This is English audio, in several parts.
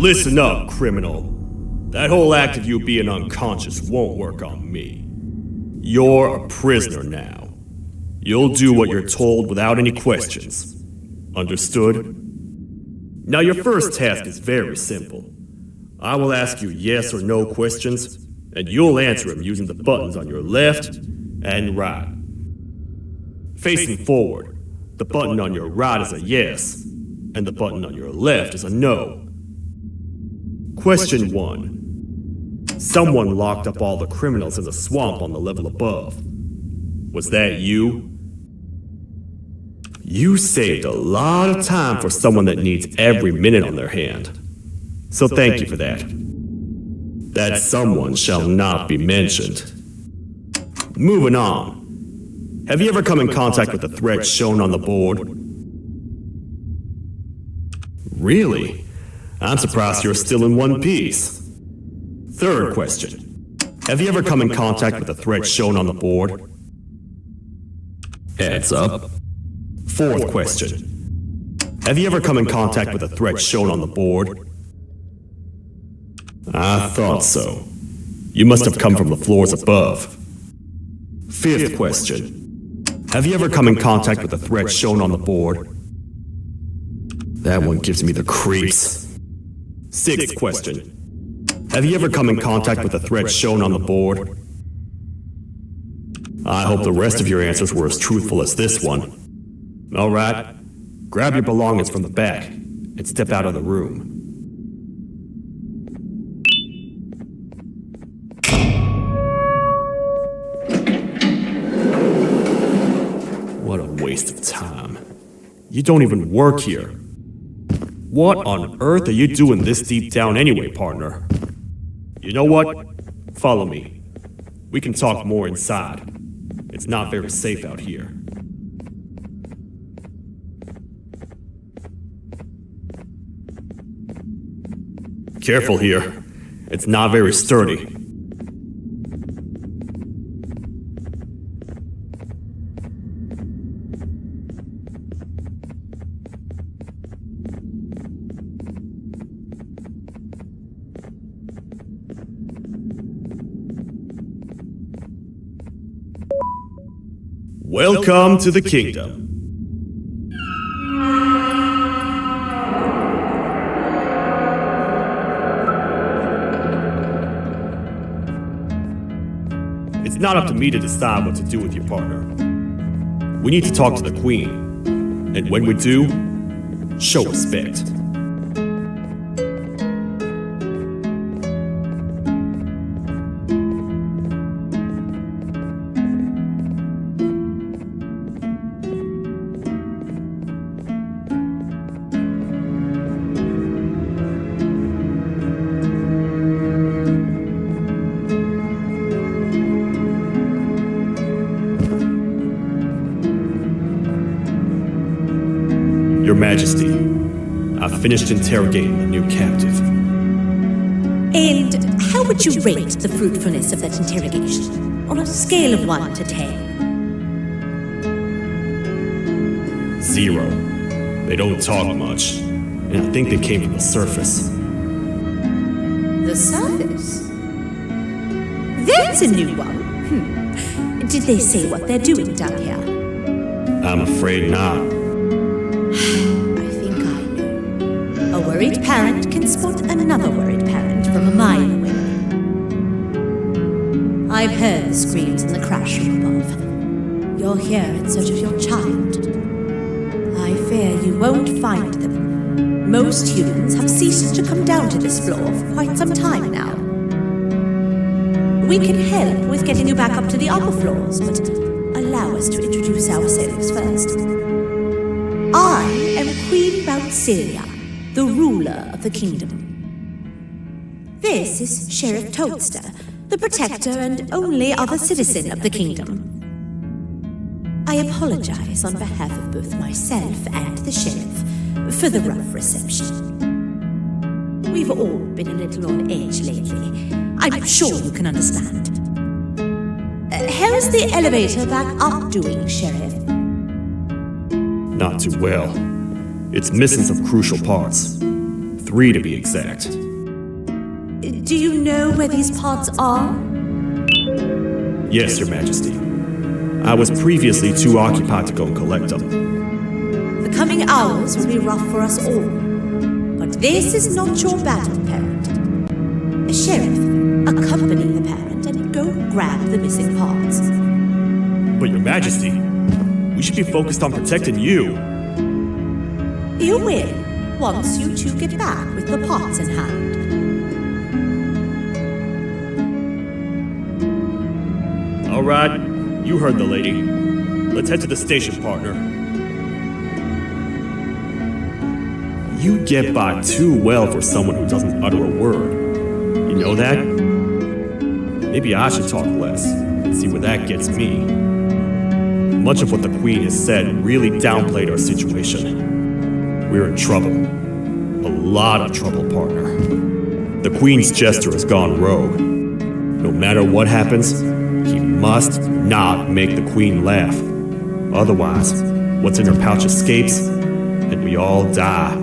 Listen up, criminal. That whole act of you being unconscious won't work on me. You're a prisoner now. You'll do what you're told without any questions. Understood? Now your first task is very simple. I will ask you yes or no questions, and you'll answer them using the buttons on your left and right. Facing forward, the button on your right is a yes, and the button on your left is a no. Question 1. Someone locked up all the criminals in the swamp on the level above. Was that you? You saved a lot of time for someone that needs every minute on their hand. So thank you for that. That someone shall not be mentioned. Moving on. Have you ever come in contact with the threat shown on the board? Really? I'm surprised you're still in one piece. Third question. Have you ever come in contact with the threat shown on the board? Heads up. Fourth question. Have you ever come in contact with the threat shown on the board? I thought so. You must have come from the floors above. Fifth question. Have you ever come in contact with the threat shown on the board? That one gives me the creeps. Sixth question. Have you ever come in contact with the threat shown on the board? I hope the rest of your answers were as truthful as this one. All right, grab your belongings from the back and step out of the room. What a waste of time. You don't even work here. What on earth are you doing this deep down anyway, partner? You know what? Follow me. We can talk more inside. It's not very safe out here. Careful here. It's not very sturdy. Welcome to the kingdom. It's not up to me to decide what to do with your partner. We need to talk to the queen, and when we do, show respect. Your Majesty, I've finished interrogating the new captive. And how would you rate the fruitfulness of that interrogation, on a scale of 1 to 10? 0. They don't talk much, and I think they came from the surface. The surface? That's a new one. Did they say what they're doing down here? I'm afraid not. I think I know. A worried parent can spot another worried parent from a mile away. I've heard the screams and the crash from above. You're here in search of your child. I fear you won't find them. Most humans have ceased to come down to this floor for quite some time now. We can help with getting you back up to the upper floors, but allow us to introduce ourselves first. I am Queen Celia, the ruler of the kingdom. This is Sheriff Toadster, the protector and only other citizen of the kingdom. I apologize on behalf of both myself and the sheriff for the rough reception. We've all been a little on edge lately. I'm sure you can understand. How's the elevator back up doing, Sheriff? Not too well. It's missing some crucial parts. 3 3 to be exact. Do you know where these pods are? Yes, Your Majesty. I was previously too occupied to go and collect them. The coming hours will be rough for us all. But this is not your battle, parent. Sheriff, accompany the parent and go grab the missing pods. But Your Majesty, we should be focused on protecting you. You will, once you two get back with the pods in hand. All right, you heard the lady. Let's head to the station, partner. You get by too well for someone who doesn't utter a word. You know that? Maybe I should talk less and see where that gets me. Much of what the Queen has said really downplayed our situation. We're in trouble. A lot of trouble, partner. The Queen's jester has gone rogue. No matter what happens, he must not make the Queen laugh. Otherwise, what's in her pouch escapes, and we all die.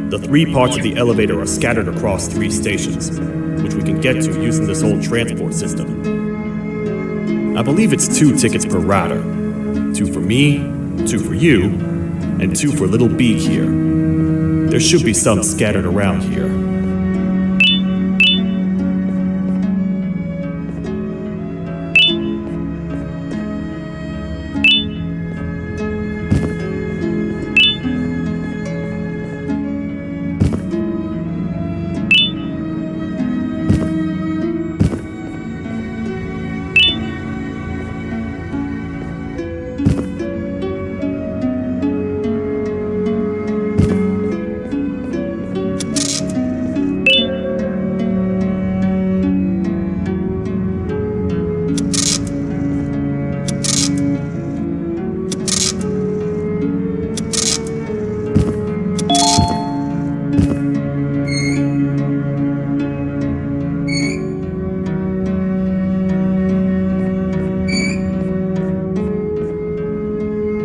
The 3 parts of the elevator are scattered across 3 stations, which we can get to using this old transport system. I believe it's 2 tickets per rider. 2 for me, 2 for you, and 2 for Little Beak here. There should be some scattered around here.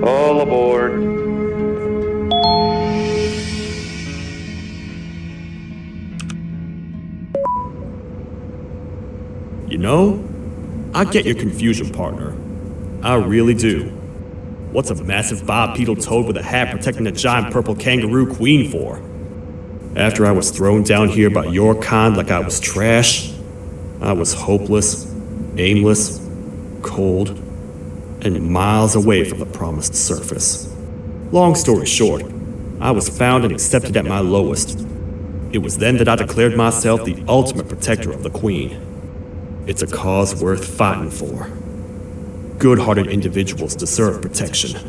All aboard. You know, I get your confusion, partner. I really do. What's a massive bipedal toad with a hat protecting a giant purple kangaroo queen for? After I was thrown down here by your kind like I was trash, I was hopeless, aimless, cold, and miles away from the promised surface. Long story short, I was found and accepted at my lowest. It was then that I declared myself the ultimate protector of the Queen. It's a cause worth fighting for. Good-hearted individuals deserve protection.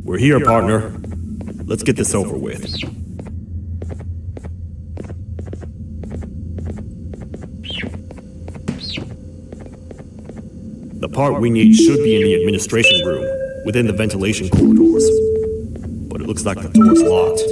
We're here, partner. Let's get this over with. The part we need should be in the administration room, within the ventilation corridors. But it looks like the door's locked.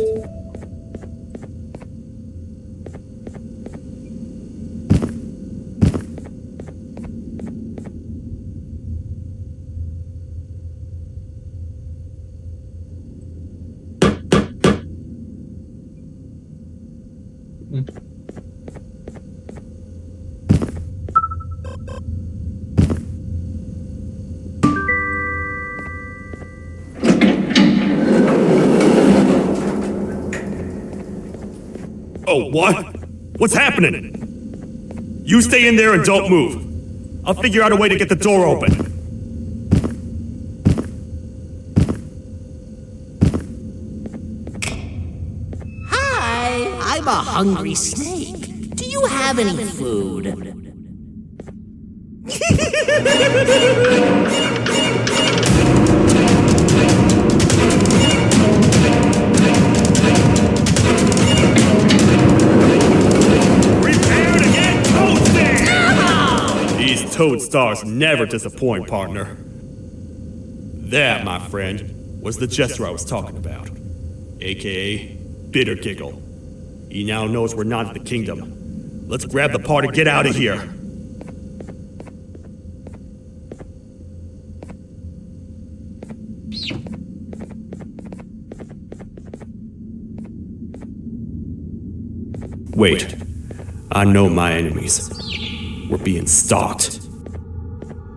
Oh, what? What's happening? You stay in there and don't move. I'll figure out a way to get the door open. Hi, I'm a hungry snake. Do you have any food? Prepare to get toasted! These toad stars never disappoint, partner. That, my friend, was the jester I was talking about, aka Bitter Giggle. He now knows we're not at the kingdom. Let's grab the part and get out of here. Wait, I know my enemies. We're being stalked.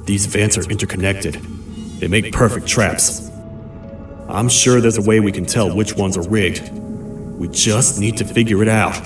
These vents are interconnected. They make perfect traps. I'm sure there's a way we can tell which ones are rigged. We just need to figure it out.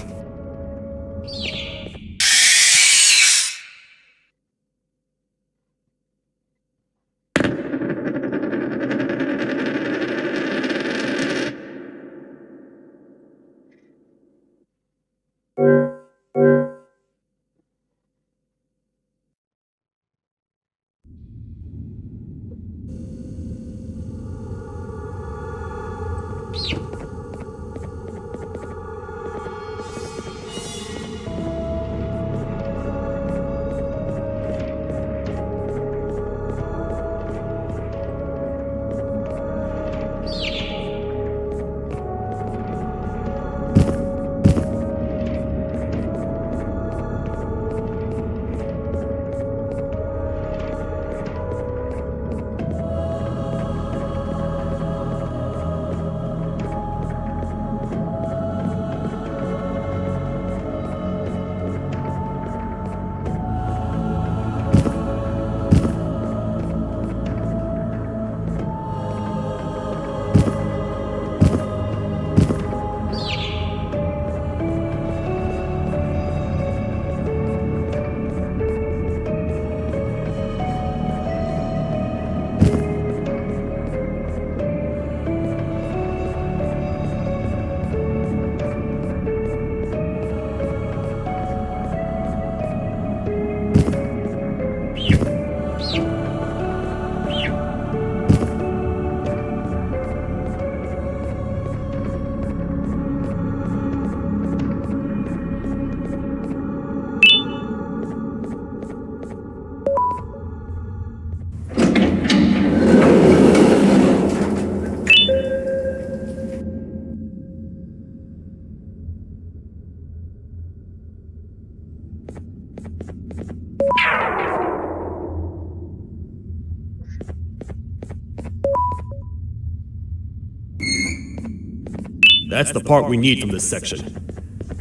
That's the part we need from this section.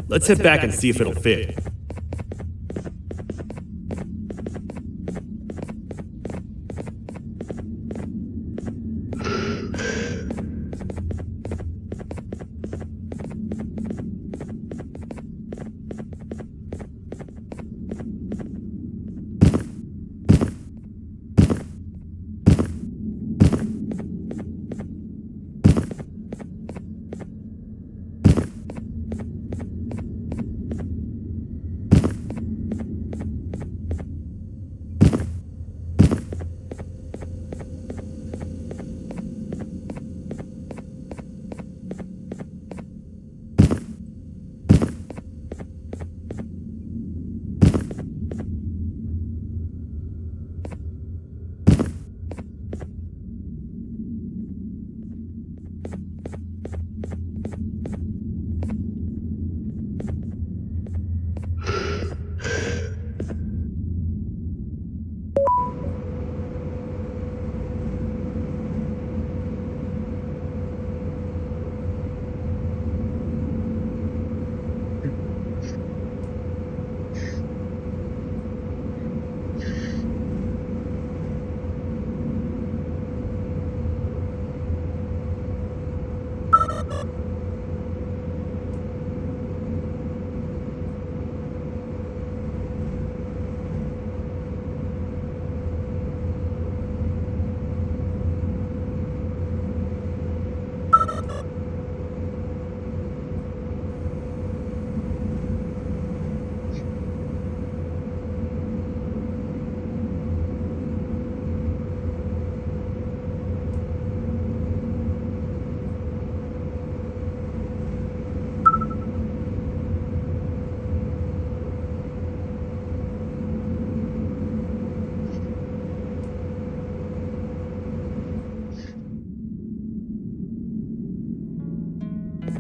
Let's head back and see if it'll fit.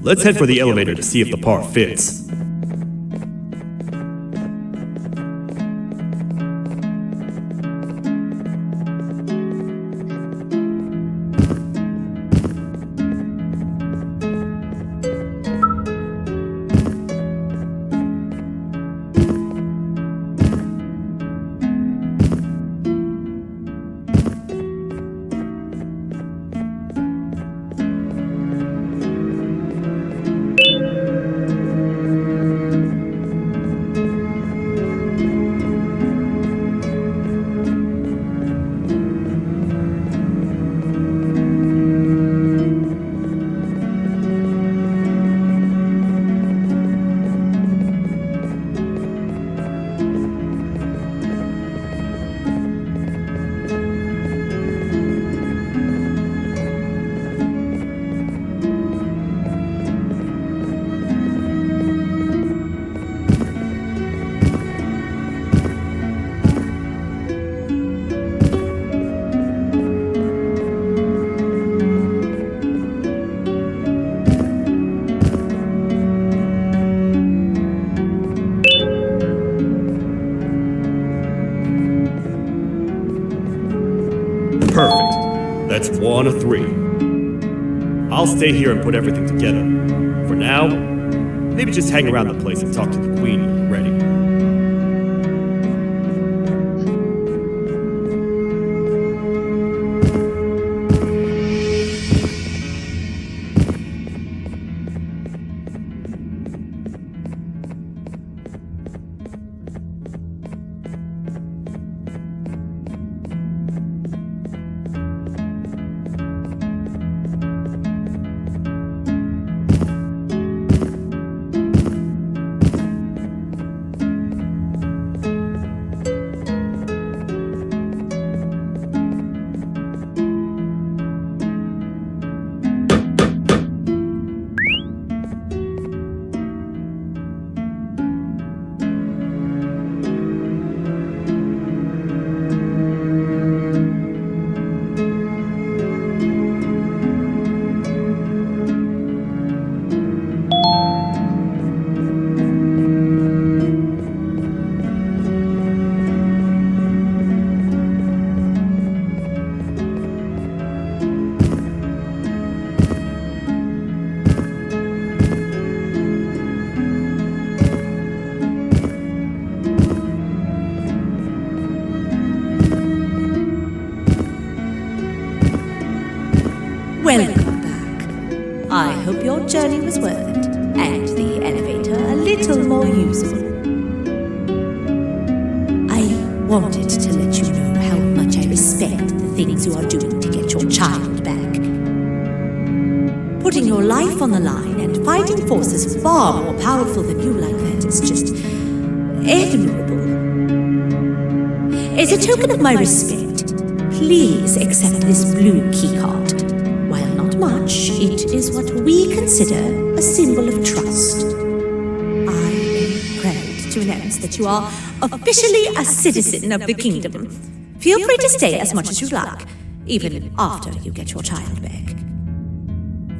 Let's head for the elevator to see if the part fits. Perfect. That's 1 of 3. I'll stay here and put everything together. For now, maybe just hang around the place and talk to the Queen when you're ready. Welcome back. I hope your journey was worth it, and the elevator a little more usable. I wanted to let you know how much I respect the things you are doing to get your child back. Putting your life on the line and fighting forces far more powerful than you like that is just admirable. As a token of my respect, please accept this blue keycard. While not much, it is what we consider a symbol of trust. I am proud to announce that you are officially a citizen of the kingdom. Feel free to stay as much as you like, even after you get your child back.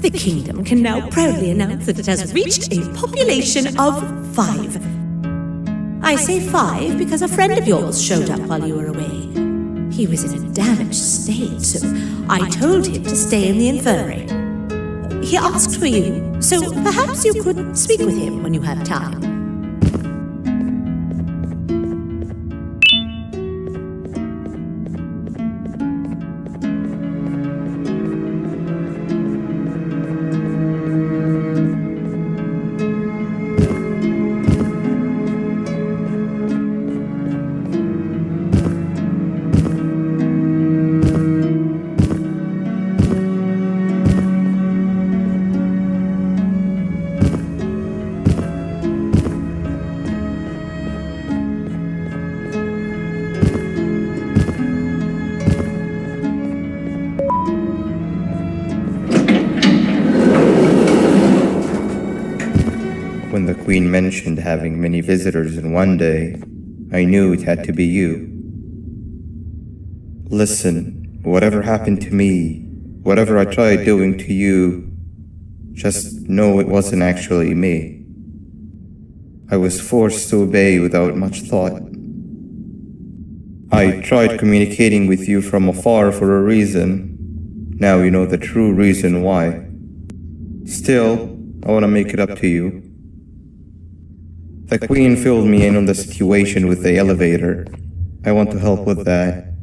The kingdom can now proudly announce that it has reached a population of 5. I say 5 because a friend of yours showed up while you were away. He was in a damaged state, so I told him to stay in the infirmary. He asked for you, so perhaps you could speak with him when you have time. When the Queen mentioned having many visitors in one day, I knew it had to be you. Listen, whatever happened to me, whatever I tried doing to you, Just know it wasn't actually me. I was forced to obey without much thought. I tried communicating with you from afar for a reason. Now you know the true reason why. Still, I want to make it up to you. The Queen filled me in on the situation with the elevator. I want to help with that.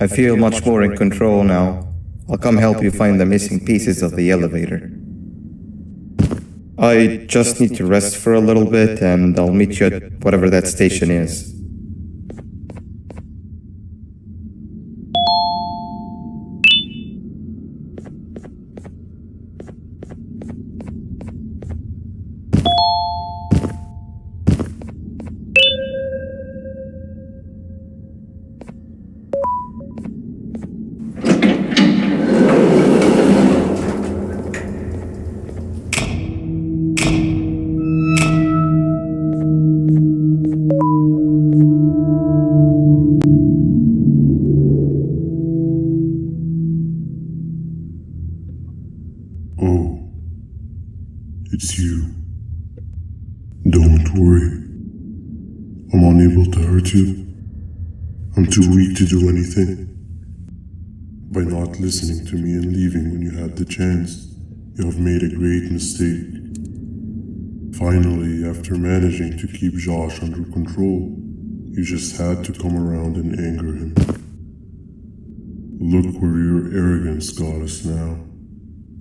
I feel much more in control now. I'll come help you find the missing pieces of the elevator. I just need to rest for a little bit, and I'll meet you at whatever that station is. Oh, it's you. Don't worry. I'm unable to hurt you. I'm too weak to do anything. By not listening to me and leaving when you had the chance, you have made a great mistake. Finally, after managing to keep Josh under control, you just had to come around and anger him. Look where your arrogance got us now.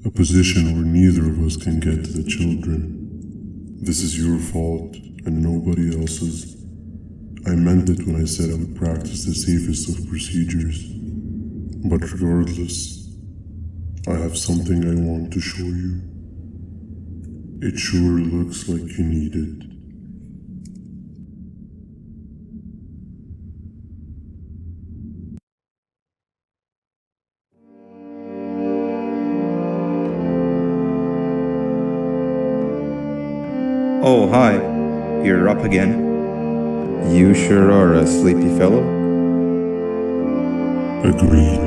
A position where neither of us can get to the children. This is your fault and nobody else's. I meant it when I said I would practice the safest of procedures. But regardless, I have something I want to show you. It sure looks like you need it. Oh, hi. You're up again. You sure are a sleepy fellow. Agreed.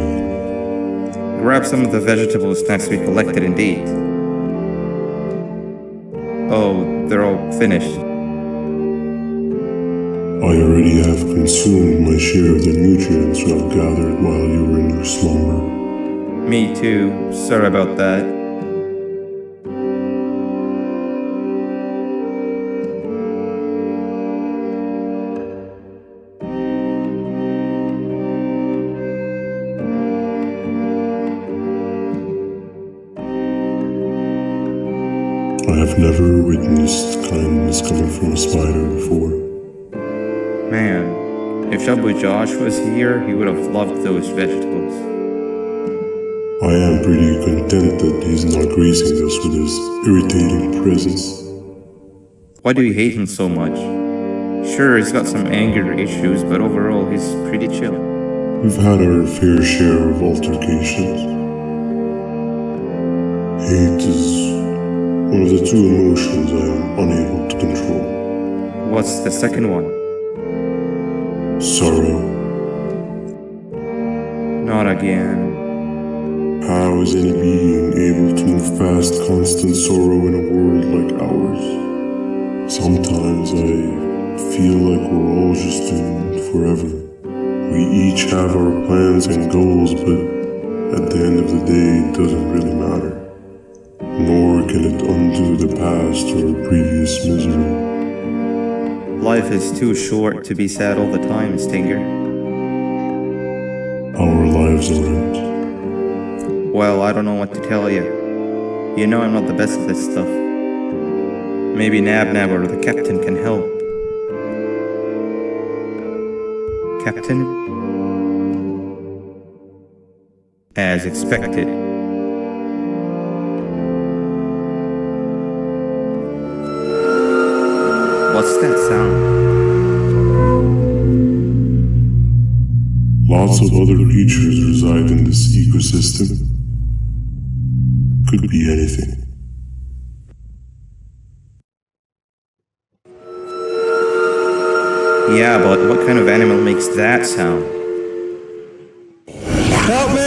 Grab some of the vegetable snacks we collected indeed. Oh, they're all finished. I already have consumed my share of the nutrients you have gathered while you were in your slumber. Me too. Sorry about that. I have never witnessed kindness coming from a spider before. Man, if Shabu Josh was here, he would have loved those vegetables. I am pretty content that he's not gracing us with his irritating presence. Why do you hate him so much? Sure, he's got some anger issues, but overall, he's pretty chill. We've had our fair share of altercations. Hate is one of the two emotions I am unable to control. What's the second one? Sorrow. Not again. How is any being able to move past constant sorrow in a world like ours? Sometimes I feel like we're all just doomed forever. We each have our plans and goals, but at the end of the day, it doesn't really matter. Nor can it undo the past or previous misery. Life is too short to be sad all the time, Stinger. Our lives aren't. Well, I don't know what to tell you. You know I'm not the best at this stuff. Maybe Nab or the captain can help. Captain? As expected. What's that sound? Lots of other creatures reside in this ecosystem. Could be anything. Yeah, but what kind of animal makes that sound? Help me!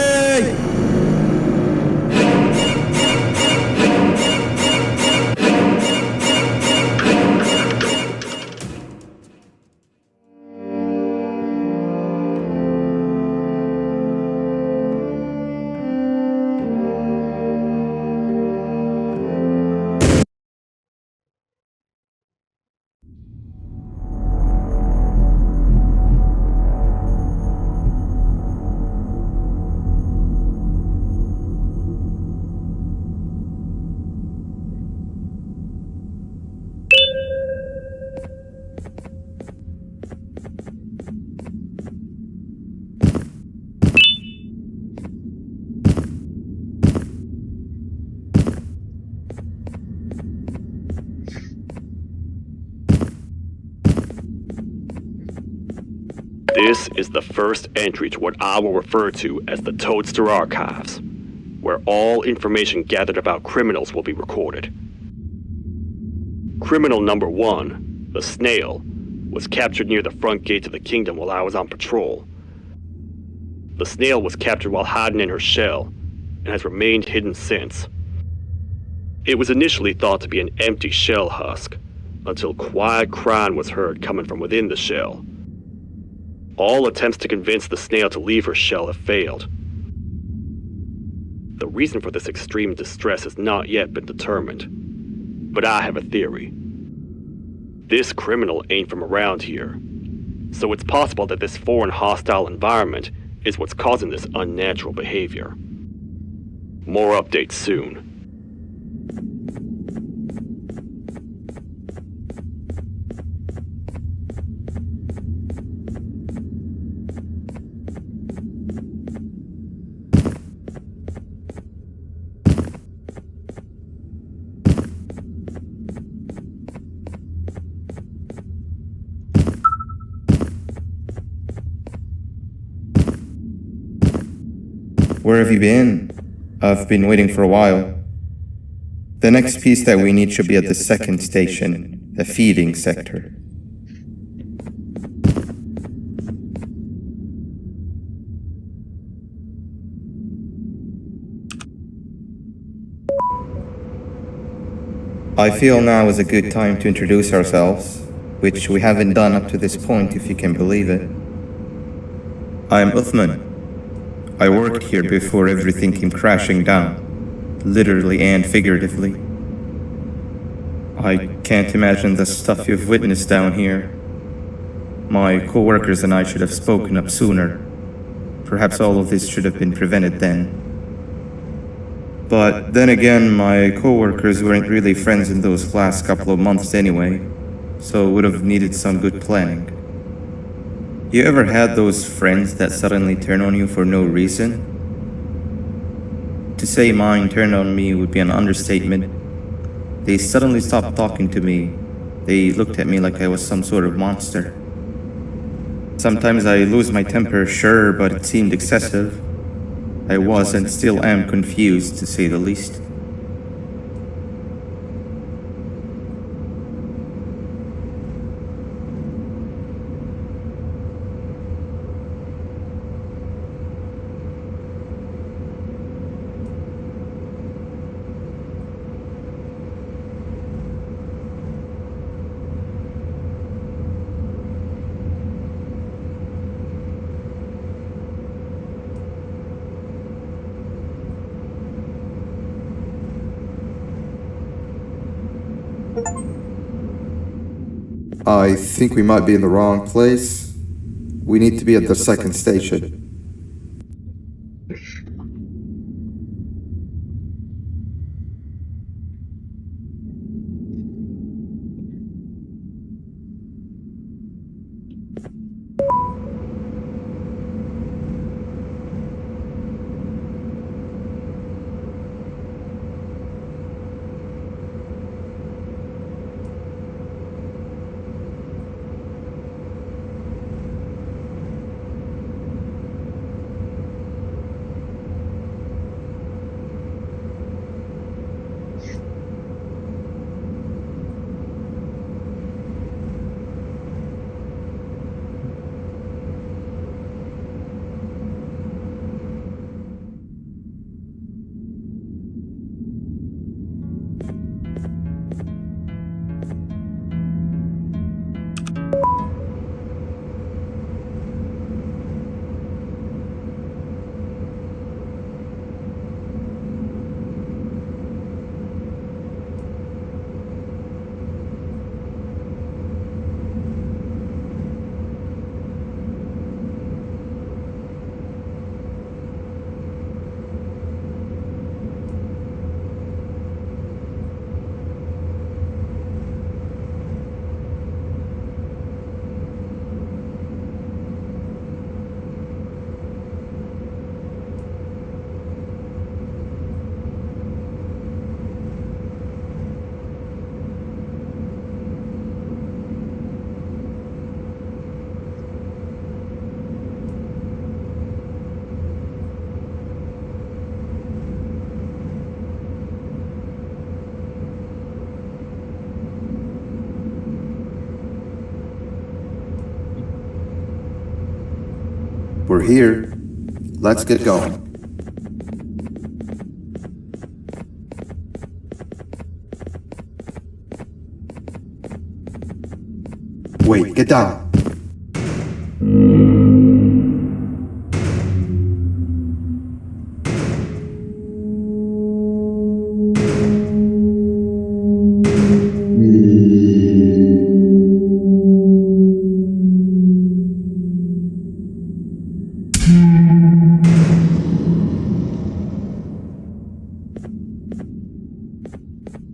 This is the first entry to what I will refer to as the Toadster Archives, where all information gathered about criminals will be recorded. Criminal number 1, the snail, was captured near the front gate of the kingdom while I was on patrol. The snail was captured while hiding in her shell, and has remained hidden since. It was initially thought to be an empty shell husk, until quiet crying was heard coming from within the shell. All attempts to convince the snail to leave her shell have failed. The reason for this extreme distress has not yet been determined, but I have a theory. This criminal ain't from around here, so it's possible that this foreign hostile environment is what's causing this unnatural behavior. More updates soon. Where have you been? I've been waiting for a while. The next piece that we need should be at the second station, the feeding sector. I feel now is a good time to introduce ourselves, which we haven't done up to this point, if you can believe it. I'm Uthman. I worked here before everything came crashing down, literally and figuratively. I can't imagine the stuff you've witnessed down here. My co-workers and I should have spoken up sooner. Perhaps all of this should have been prevented then. But then again, my co-workers weren't really friends in those last couple of months anyway, so would have needed some good planning. You ever had those friends that suddenly turn on you for no reason? To say mine turned on me would be an understatement. They suddenly stopped talking to me. They looked at me like I was some sort of monster. Sometimes I lose my temper, sure, but it seemed excessive. I was and still am confused, to say the least. I think we might be in the wrong place. We need to be at the second station. We're here. Let's get going. Wait, get down.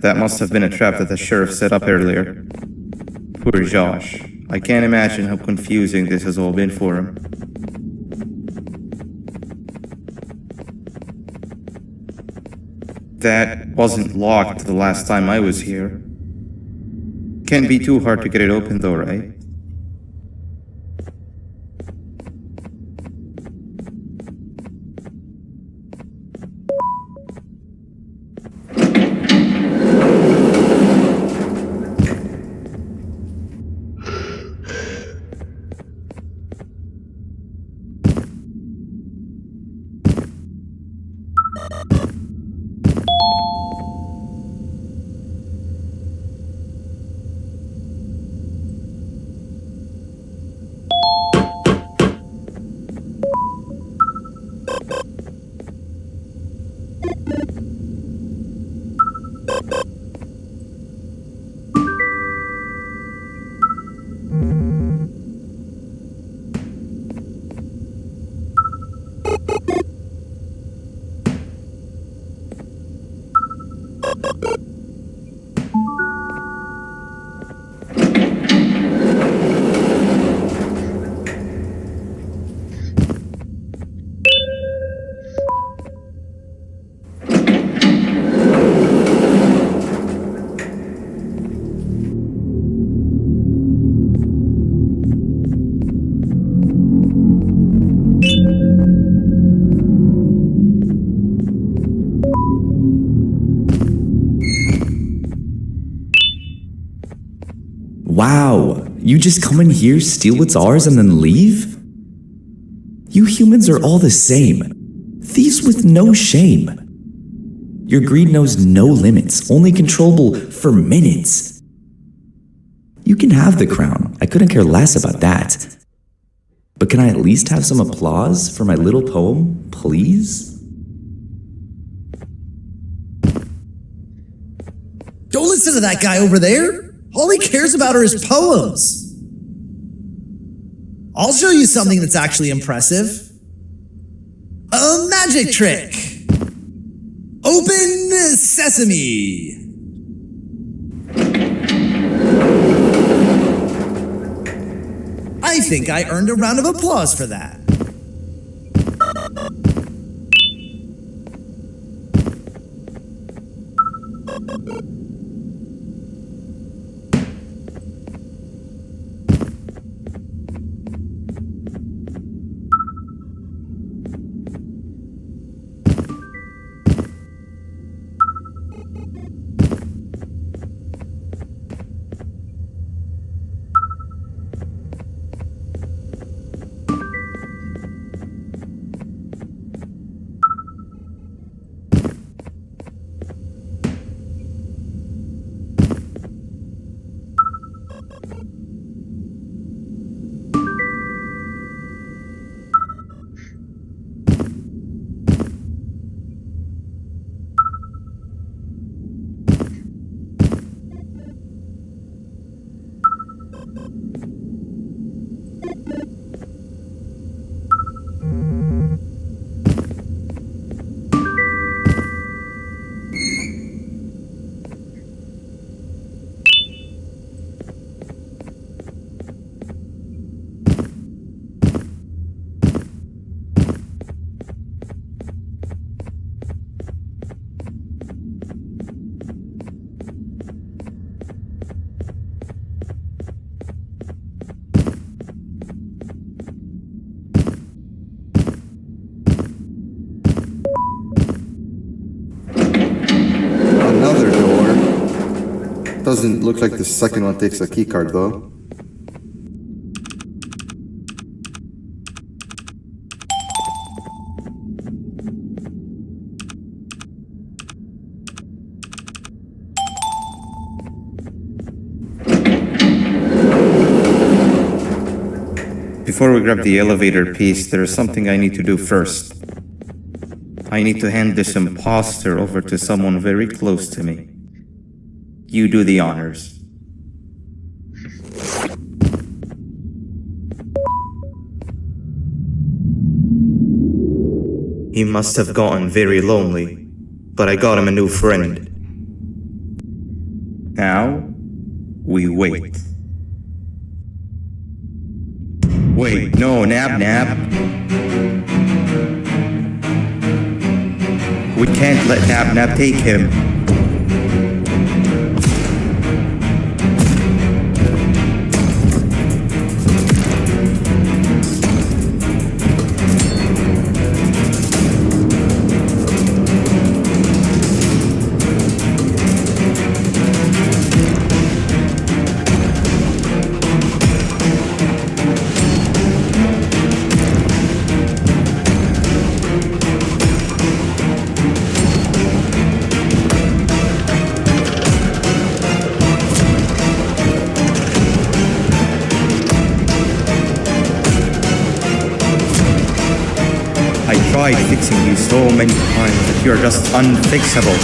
That must have been a trap that the sheriff set up earlier. Poor Josh. I can't imagine how confusing this has all been for him. That wasn't locked the last time I was here. Can't be too hard to get it open though, right? Wow, you just come in here, steal what's ours, and then leave? You humans are all the same. Thieves with no shame. Your greed knows no limits, only controllable for minutes. You can have the crown, I couldn't care less about that. But can I at least have some applause for my little poem, please? Don't listen to that guy over there. All he cares about are his poems. I'll show you something that's actually impressive. A magic trick. Open sesame. I think I earned a round of applause for that. Doesn't look like the second one takes a keycard though. Before we grab the elevator piece, there is something I need to do first. I need to hand this imposter over to someone very close to me. You do the honors. He must have gotten very lonely, but I got him a new friend. Now, we wait. Wait, no, Nab. We can't let Nab take him. I tried fixing you so many times that you're just unfixable.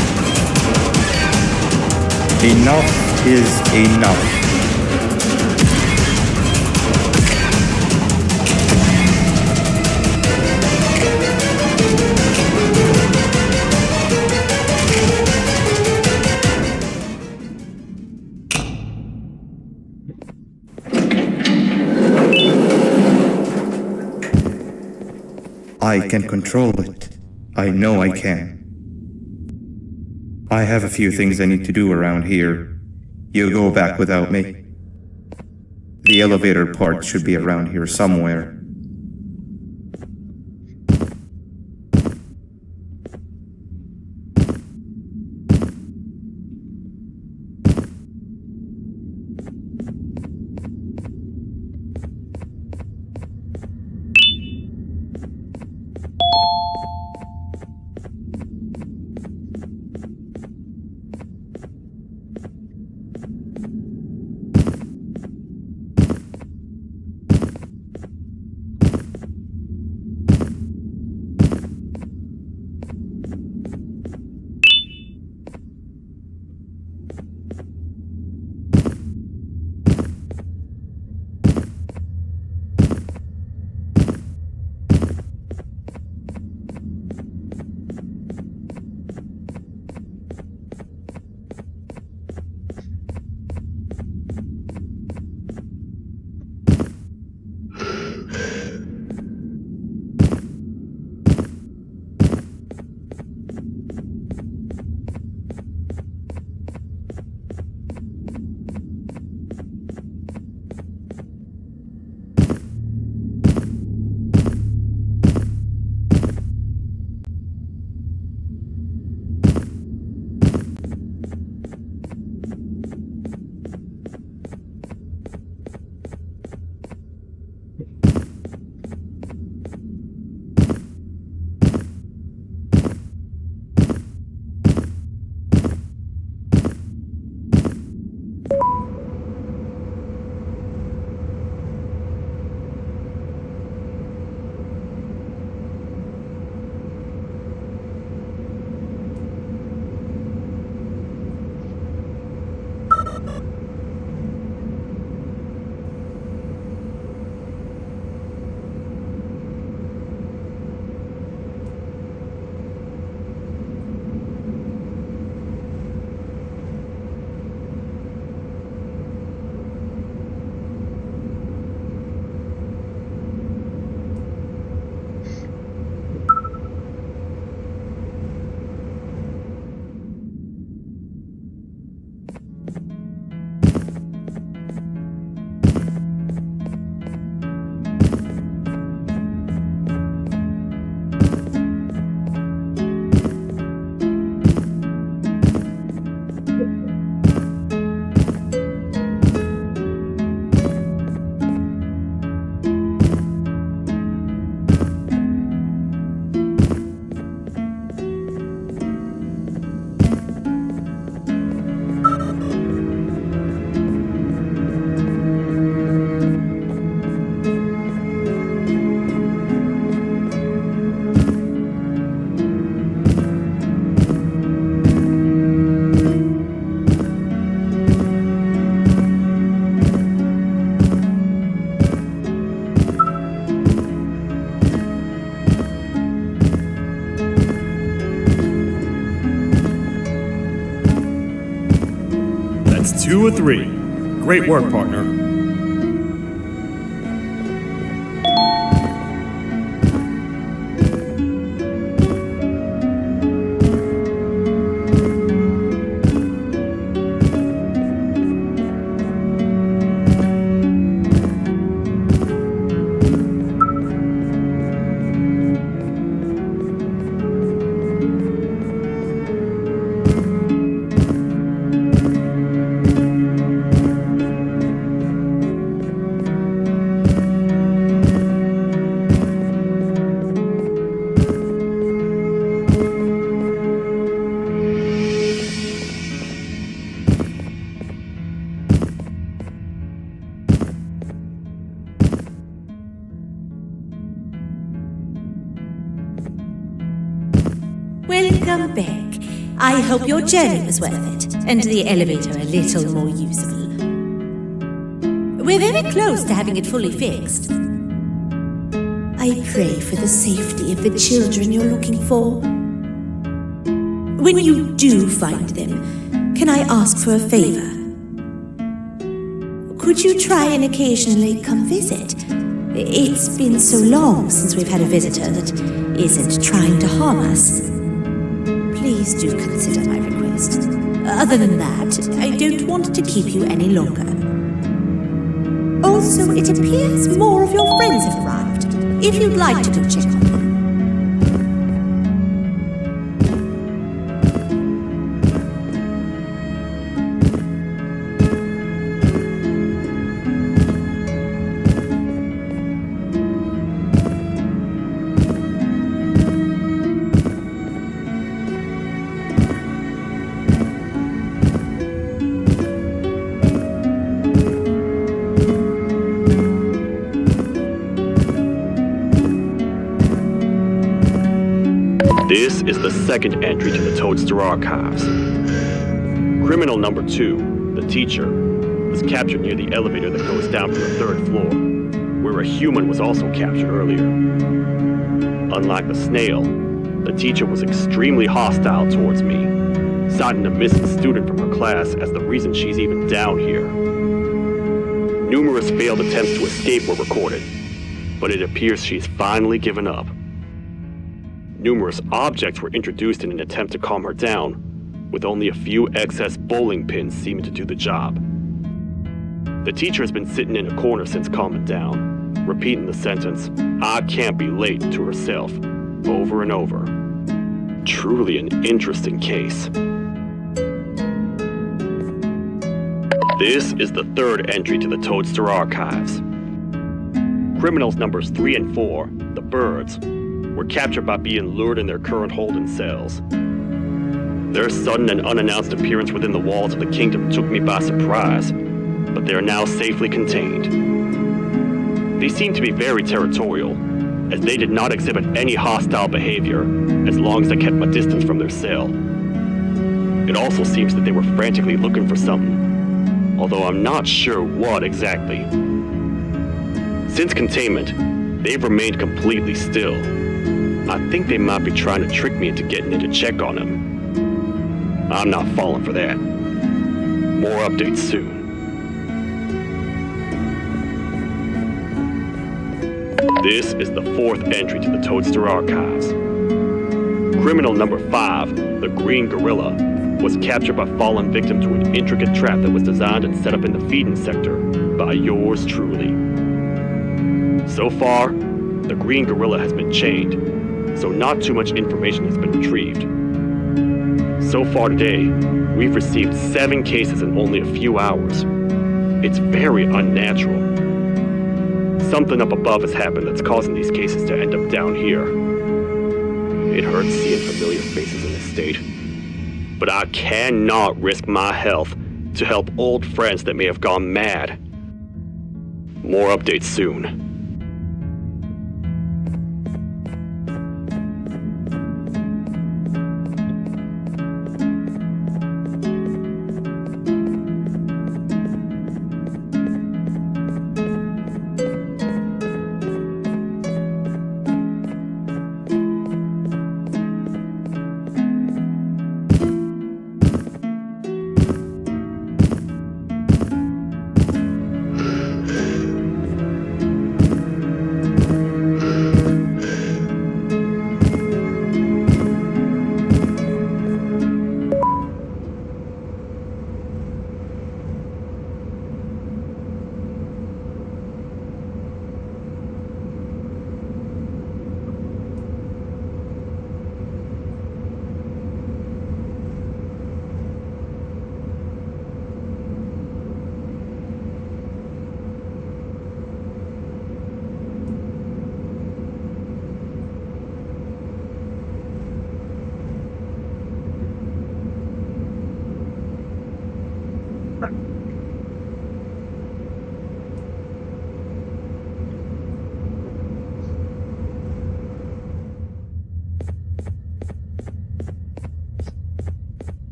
Enough is enough. I can control it. I know I can. I have a few things I need to do around here. You go back without me. The elevator part should be around here somewhere. That's 2 of 3. Great work, partner. Welcome back. I hope your journey was worth it, and the elevator a little more usable. We're very close to having it fully fixed. I pray for the safety of the children you're looking for. When you do find them, can I ask for a favor? Could you try and occasionally come visit? It's been so long since we've had a visitor that isn't trying to harm us. Please do consider my request. Other than that, I don't want to keep you any longer. Also, it appears more of your friends have arrived. If you'd like to go check on them. This is the second entry to the Toadster Archives. Criminal number 2, the teacher, was captured near the elevator that goes down from the 3rd floor, where a human was also captured earlier. Unlike the snail, the teacher was extremely hostile towards me, citing a missing student from her class as the reason she's even down here. Numerous failed attempts to escape were recorded, but it appears she's finally given up. Numerous objects were introduced in an attempt to calm her down, with only a few excess bowling pins seeming to do the job. The teacher has been sitting in a corner since calming down, repeating the sentence, "I can't be late," to herself, over and over. Truly an interesting case. This is the 3rd entry to the Toadster Archives. Criminals numbers 3 and 4, the birds, were captured by being lured in their current holding cells. Their sudden and unannounced appearance within the walls of the kingdom took me by surprise, but they are now safely contained. They seem to be very territorial, as they did not exhibit any hostile behavior as long as I kept my distance from their cell. It also seems that they were frantically looking for something, although I'm not sure what exactly. Since containment, they've remained completely still. I think they might be trying to trick me into getting in to check on them. I'm not falling for that. More updates soon. This is the 4th entry to the Toadster Archives. Criminal number 5, the Green Gorilla, was captured by falling victim to an intricate trap that was designed and set up in the feeding sector by yours truly. So far, the Green Gorilla has been chained, so not too much information has been retrieved. So far today, we've received 7 cases in only a few hours. It's very unnatural. Something up above has happened that's causing these cases to end up down here. It hurts seeing familiar faces in this state, but I cannot risk my health to help old friends that may have gone mad. More updates soon.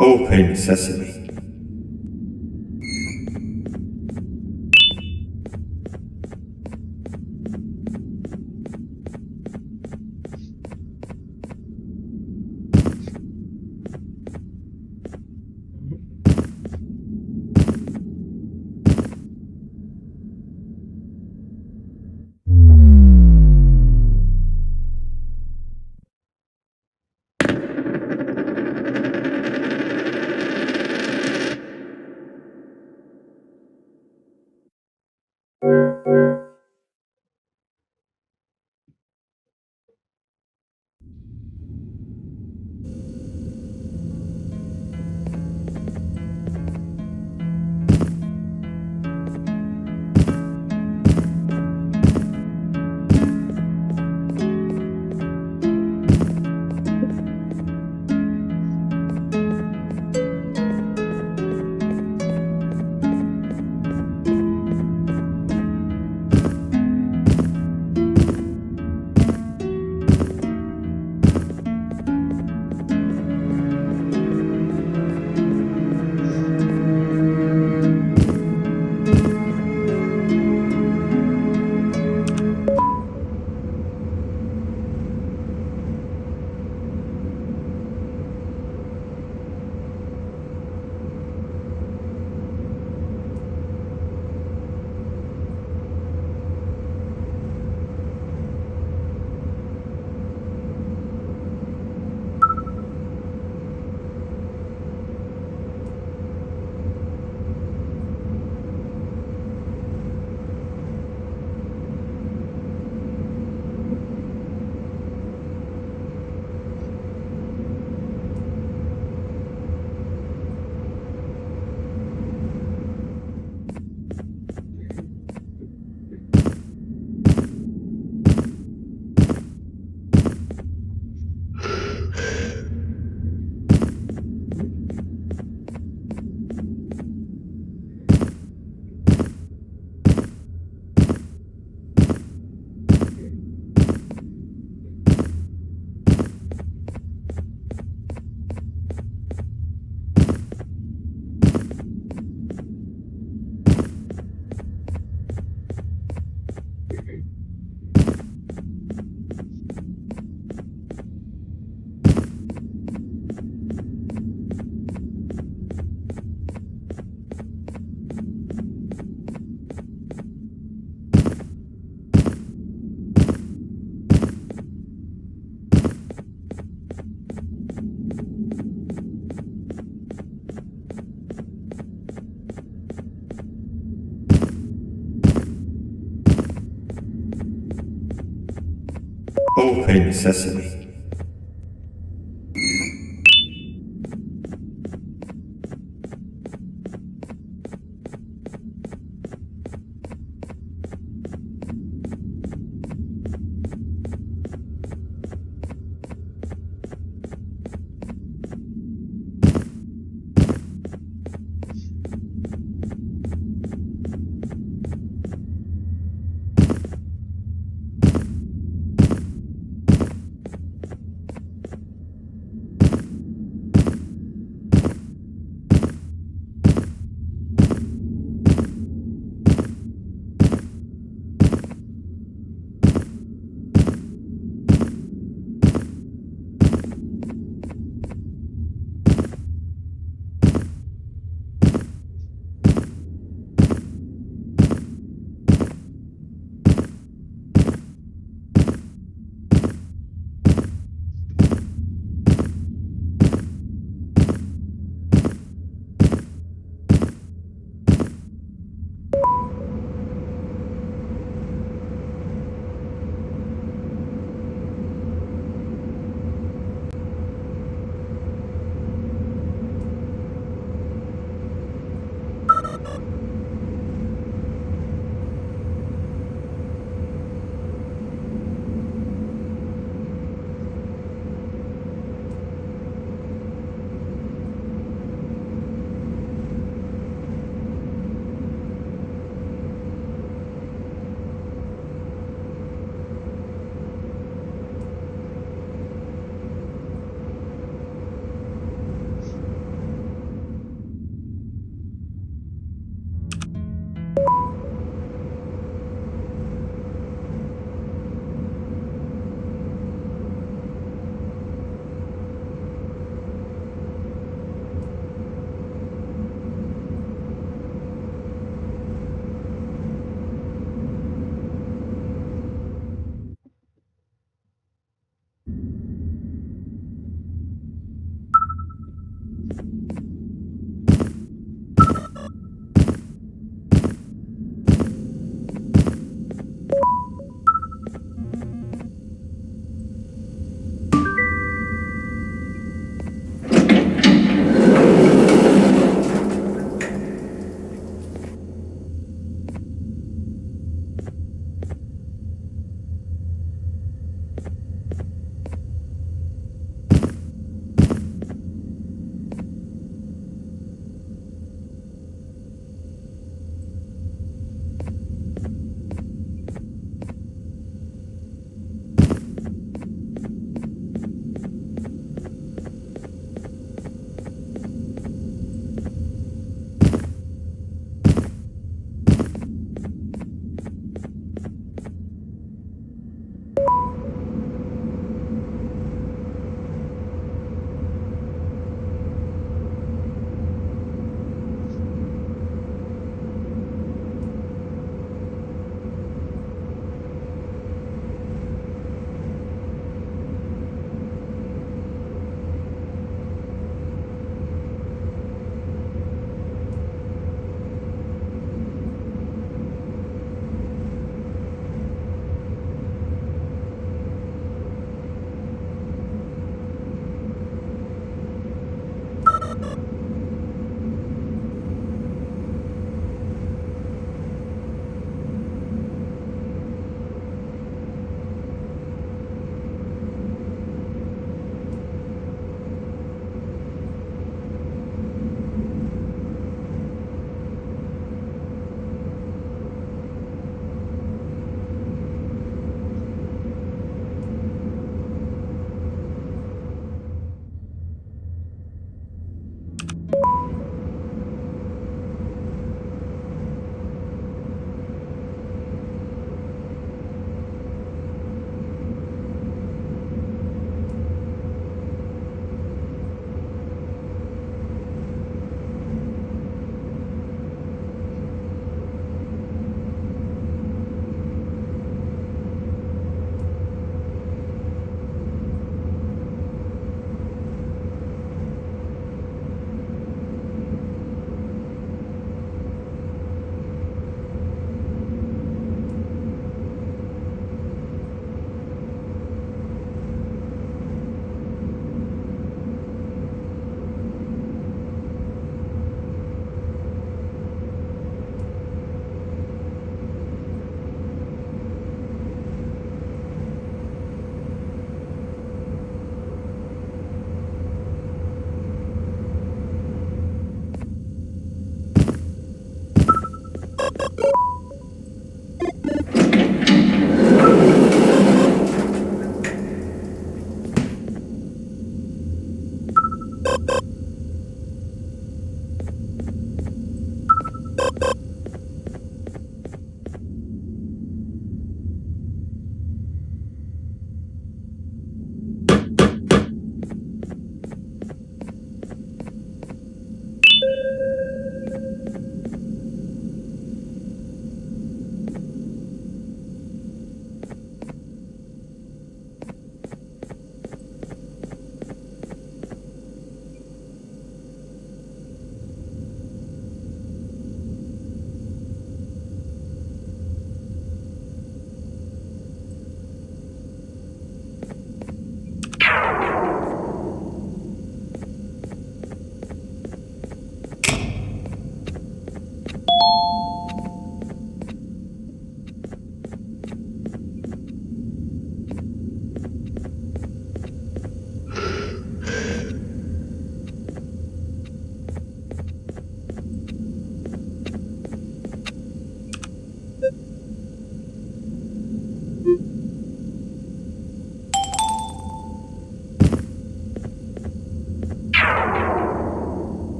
Open Sesame. Open Sesame.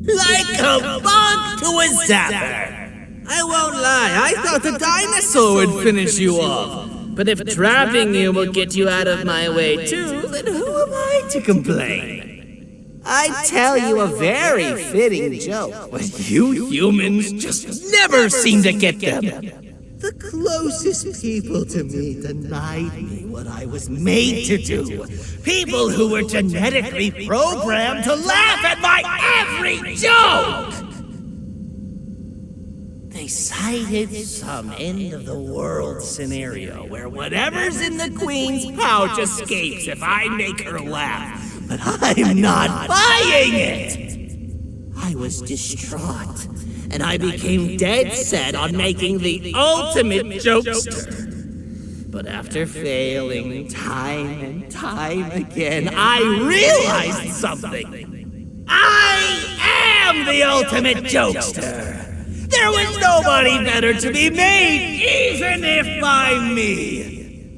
Like a bug to a zapper. I won't lie, I thought the dinosaur would finish you off. But if trapping you will get you out of my way too, then who am I to complain? I tell you a very fitting joke, but you humans just never seem to get them. The closest people to me denied me what I was made to do. People who were genetically programmed to laugh at my every joke! They cited some end-of-the-world scenario where whatever's in the Queen's pouch escapes if I make her laugh. But I'm not buying it! I was distraught, and I became dead set on making the ultimate jokester. But after failing time and time again, I realized something. I am the ultimate jokester! There was nobody better to be made, even if by me.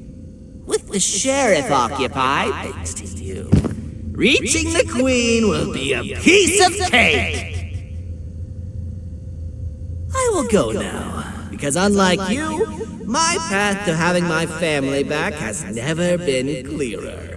With the sheriff occupied, thanks to you, reaching the Queen will be a piece of cake. I will go now, because unlike you, my path to having my family back has never been clearer.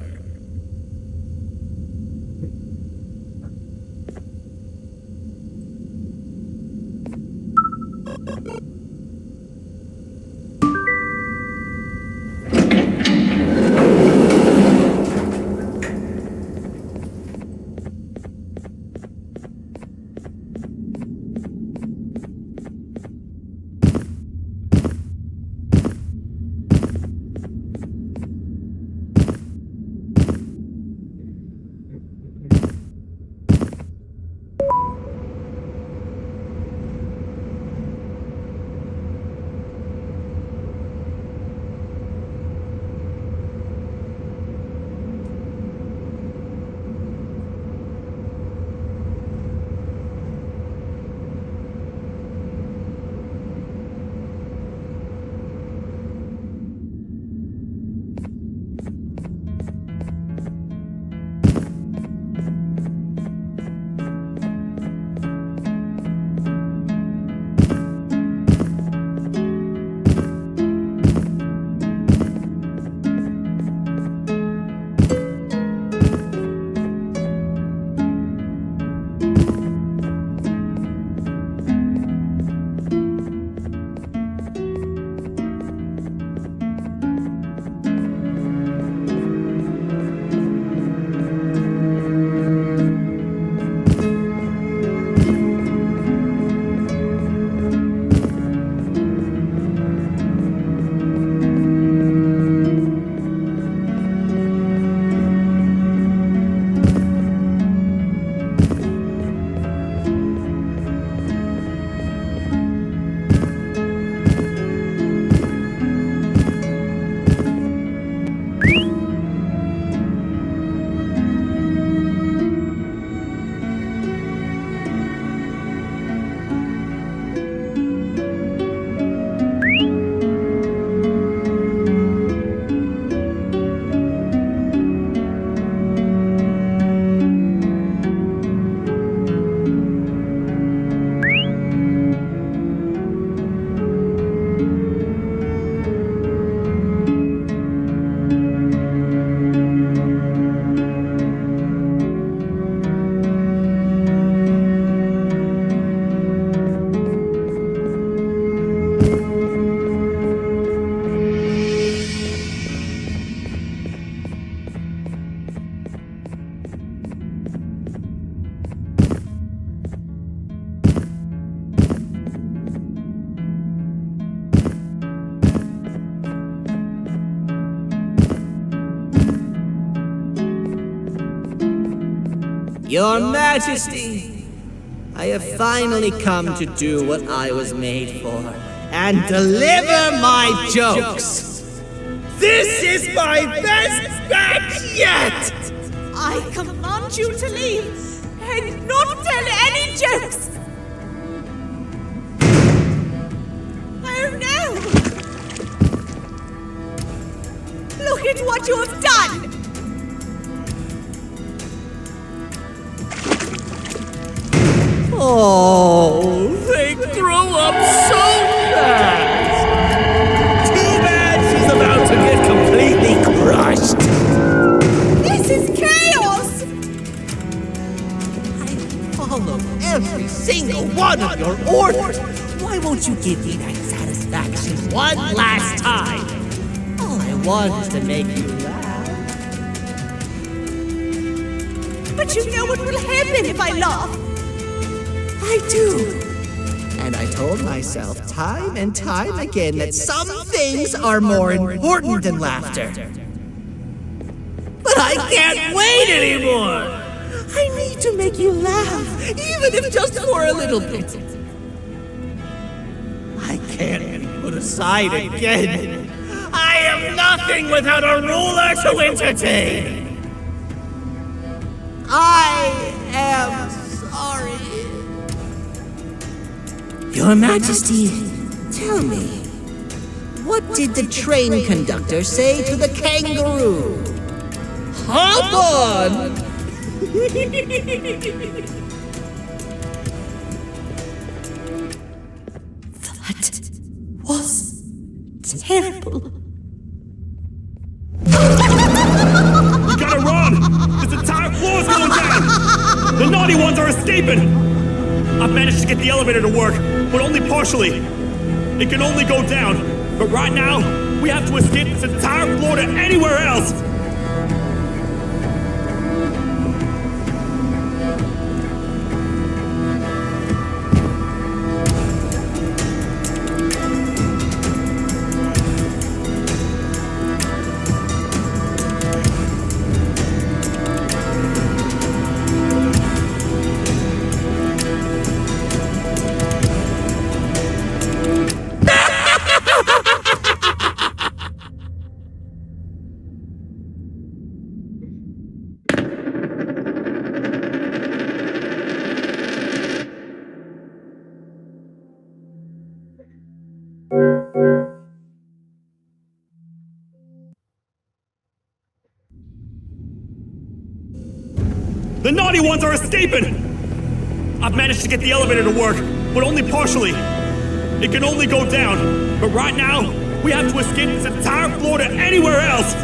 Your Majesty, I have finally come to do what I was made for, and deliver my jokes. This is my best batch yet! I command you to leave and not tell any jokes! Oh no! Look at what you have done! Oh, they grow up so fast! Too bad she's about to get completely crushed! This is chaos! I follow every single one of your orders! Why won't you give me that satisfaction one last time? All I want is to make you laugh. But you know what will happen if I laugh. I do. And I told myself time and time again that some things are more important than laughter. But I can't wait anymore! I need to make you laugh, even if just for a little bit. I can't be put aside again. I am nothing without a ruler to entertain. I am sorry. Your Majesty, tell me, what did the train conductor say to the kangaroo? Hop on! That was terrible. We gotta run! This entire floor's going down! The naughty ones are escaping! I've managed to get the elevator to work, but only partially. It can only go down, but right now, we have to escape this entire floor to anywhere else! The naughty ones are escaping! I've managed to get the elevator to work, but only partially. It can only go down, but right now, we have to escape this entire floor to anywhere else!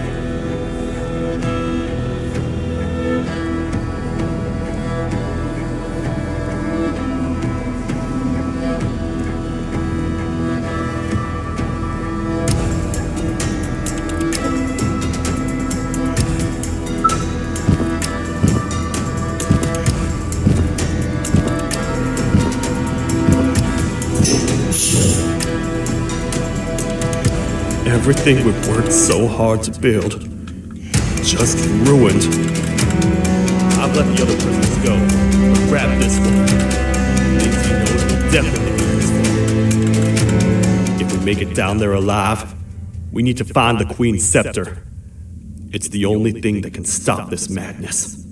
Everything we've worked so hard to build, just ruined. I've let the other prisoners go, but grab this one. Things he knows will definitely be useful. If we make it down there alive, we need to find the Queen's scepter. It's the only thing that can stop this madness.